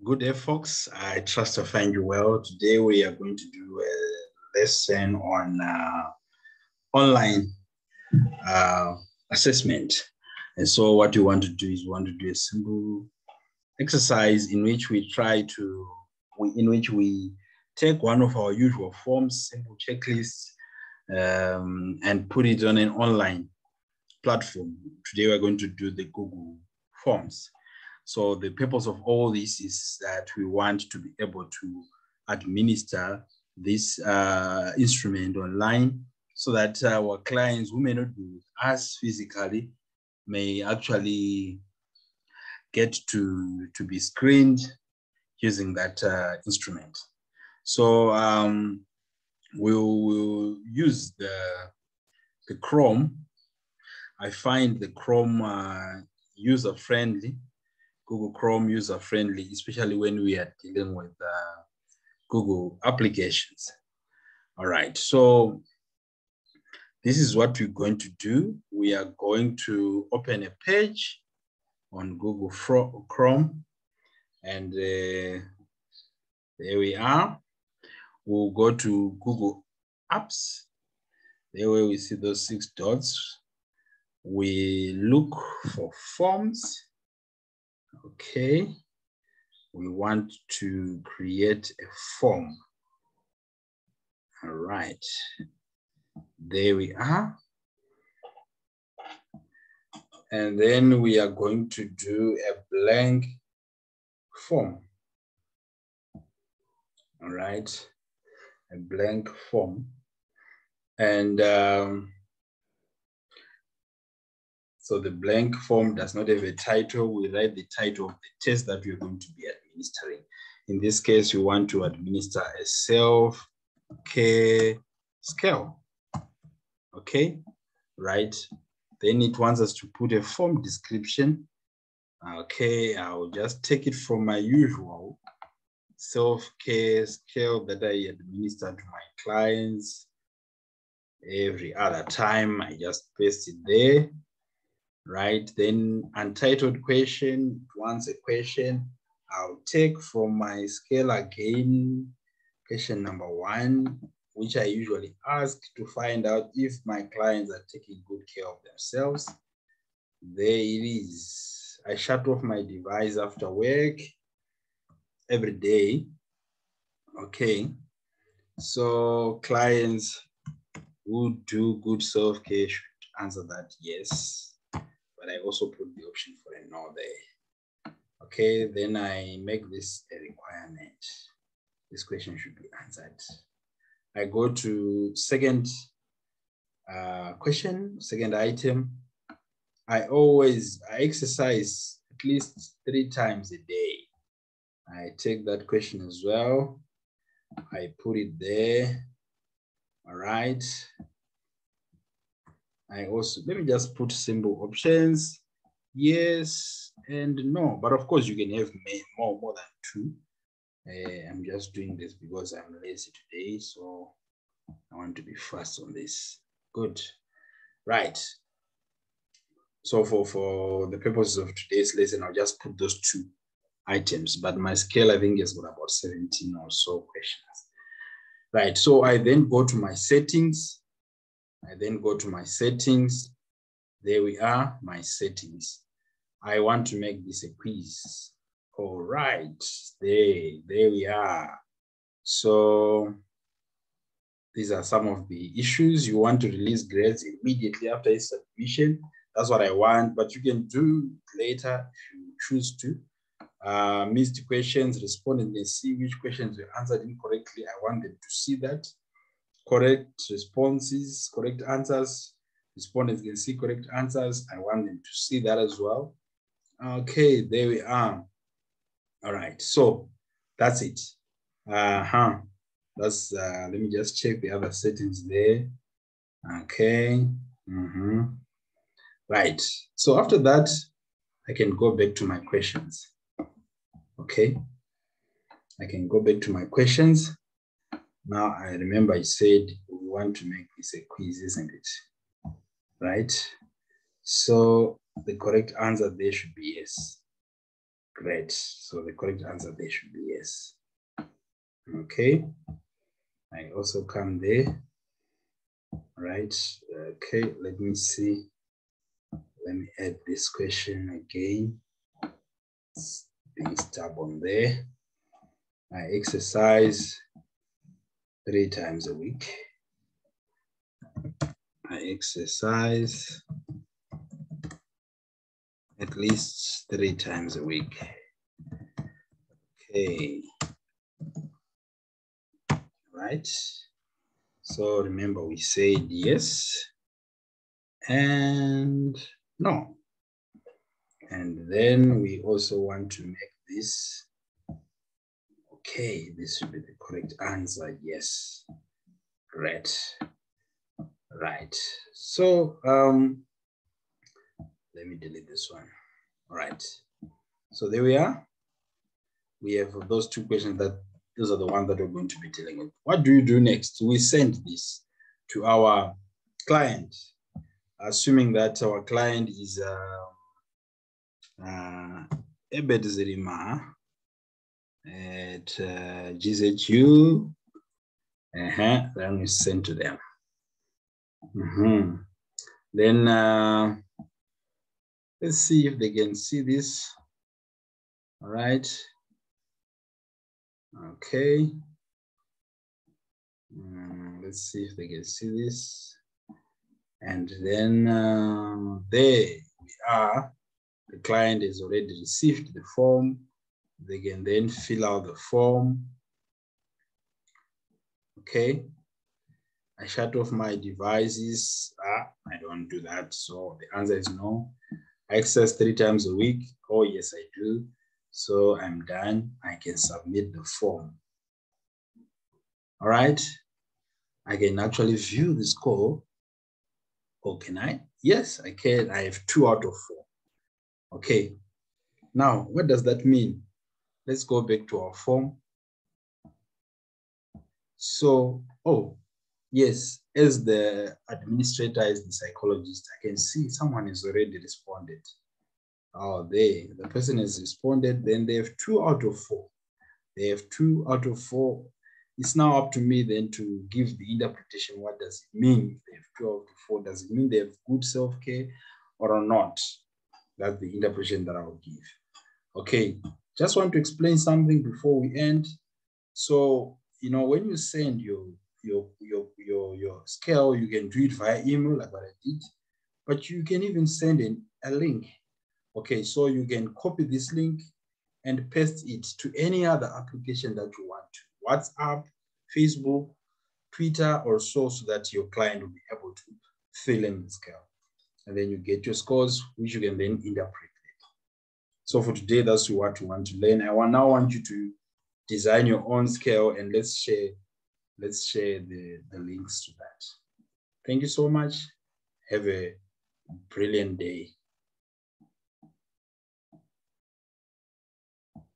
Good day, folks. I trust I find you well. Today we are going to do a lesson on online assessment. And so what we want to do is we want to do a simple exercise in which we take one of our usual forms, simple checklists, and put it on an online platform. Today we're going to do the Google Forms. So the purpose of all this is that we want to be able to administer this instrument online so that our clients who may not be with us physically may actually get to be screened using that instrument. So we'll use the Chrome. I find the Chrome user-friendly, Google Chrome user-friendly, especially when we are dealing with Google applications. All right, so this is what we're going to do. We are going to open a page on Google Chrome, and there we are. We'll go to Google Apps. There where we see those 6 dots. We look for forms. Okay, we want to create a form. All right, there we are. And then we are going to do a blank form. All right, a blank form. And so the blank form does not have a title. We write the title of the test that we're going to be administering. In this case, we want to administer a self-care scale. Okay, right. Then it wants us to put a form description. Okay, I'll just take it from my usual self-care scale that I administer to my clients every other time. I just paste it there. Right, then untitled question, once a question, I'll take from my scale again, question number 1, which I usually ask to find out if my clients are taking good care of themselves. There it is. I shut off my device after work every day. Okay, so clients who do good self-care should answer that yes. But I also put the option for a no there. Okay, then I make this a requirement. This question should be answered. I go to second question, second item. I exercise at least 3 times a day. I take that question as well. I put it there. All right. I also, let me just put simple options, yes and no, but of course you can have more than 2. I'm just doing this because I'm lazy today, so I want to be fast on this. Good, right. So for the purposes of today's lesson, I'll just put those 2 items, but my scale I think has got about 17 or so questions. Right, so I then go to my settings. There we are, my settings. I want to make this a quiz. All right, there we are. So these are some of the issues. You want to release grades immediately after its submission. That's what I want, but you can do it later if you choose to. Missed questions, respondents can see which questions were answered incorrectly. I want them to see that. Correct responses, correct answers. Respondents can see correct answers. I want them to see that as well. Okay, there we are. All right, so that's it. That's let me just check the other settings there. Okay. Right. So after that, I can go back to my questions. Okay. I can go back to my questions. Now I remember I said we want to make this a quiz, isn't it? Right? So the correct answer there should be yes. Great. So the correct answer there should be yes. Okay. I also come there. Right. Okay. Let me see. Let me add this question again. Being stubborn there. I exercise 3 times a week. I exercise at least 3 times a week. Okay. Right. So remember we said yes and no. And then we also want to make this. Okay, this should be the correct answer. Yes. Great. Right. So let me delete this one. All right. So there we are. We have those 2 questions those are the ones that we're going to be dealing with. What do you do next? We send this to our client, assuming that our client is Ebed Zerima at GZU. Then we send to them. Then let's see if they can see this. All right. Okay. Let's see if they can see this. And then there we are. The client has already received the form. They can then fill out the form. Okay. I shut off my devices. I don't do that. So the answer is no. I exercise 3 times a week. Oh, yes, I do. So I'm done. I can submit the form. All right. I can actually view the score. Oh, can I? Yes, I can. I have 2 out of 4. Okay. Now, what does that mean? Let's go back to our form. So, oh, yes, as the administrator, as the psychologist, I can see someone has already responded. Oh, the person has responded, then they have 2 out of 4. They have 2 out of 4. It's now up to me then to give the interpretation. What does it mean? If they have 2 out of 4, does it mean they have good self-care or not? That's the interpretation that I'll give. Okay, just want to explain something before we end. So, you know, when you send your scale, you can do it via email like what I did, but you can even send a link. Okay, so you can copy this link and paste it to any other application that you want to. WhatsApp, Facebook, Twitter, or so that your client will be able to fill in the scale. And then you get your scores, which you can then interpret. So for today, that's what you want to learn. I now want you to design your own scale, and let's share the links to that. Thank you so much. Have a brilliant day.